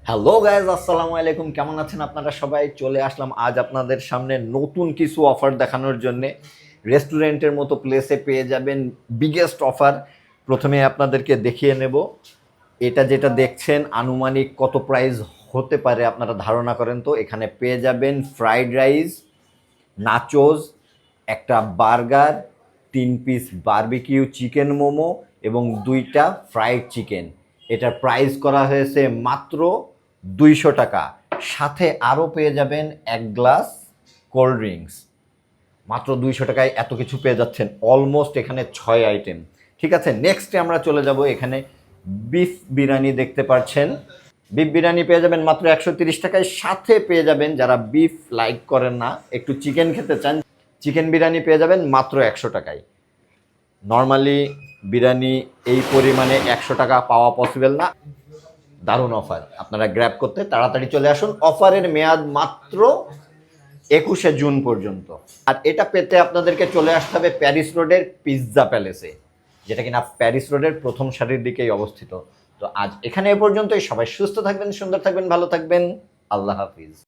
Hello guys, আসসালামু আলাইকুম। কেমন আছেন আপনারা সবাই? চলে আসলাম আজ আপনাদের সামনে নতুন কিছু অফার দেখানোর জন্যে। রেস্টুরেন্টের মতো প্লেসে পেয়ে যাবেন বিগেস্ট অফার। প্রথমে আপনাদেরকে দেখিয়ে নেব। এটা যেটা দেখছেন আনুমানিক কত প্রাইস হতে পারে আপনারা ধারণা করেন তো। এখানে পেয়ে যাবেন ফ্রাইড রাইস, নাচোস, একটা burger, 3 piece barbecue chicken momo এবং 2টা ফ্রাইড চিকেন। এটার প্রাইস করা হয়েছে মাত্র 200 টাকা। সাথে আরও পেয়ে যাবেন 1 গ্লাস কোল্ড ড্রিঙ্কস। মাত্র 200 টাকায় এত কিছু পেয়ে যাচ্ছেন। অলমোস্ট এখানে 6 আইটেম। ঠিক আছে, নেক্সটে আমরা চলে যাব। এখানে বিফ বিরিয়ানি দেখতে পাচ্ছেন। বিফ বিরিয়ানি পেয়ে যাবেন মাত্র 130 টাকায়। সাথে পেয়ে যাবেন, যারা বিফ লাইক করেন না, একটু চিকেন খেতে চান, চিকেন বিরিয়ানি পেয়ে যাবেন মাত্র 100 টাকায়। নর্মালি বিরিয়ানি এই পরিমাণে 100 টাকা পাওয়া পসিবল না। দারুণ অফার, আপনারা গ্র্যাব করতে তাড়াতাড়ি চলে আসুন। অফারের মেয়াদ মাত্র 21শে জুন পর্যন্ত। আর এটা পেতে আপনাদেরকে চলে আসতে হবে প্যারিস রোডের পিৎজা প্যালেসে, যেটা কিনা প্যারিস রোডের প্রথম সারির দিকেই অবস্থিত। তো আজ এখানে এ পর্যন্তই। সবাই সুস্থ থাকবেন, সুন্দর থাকবেন, ভালো থাকবেন। আল্লাহ হাফিজ।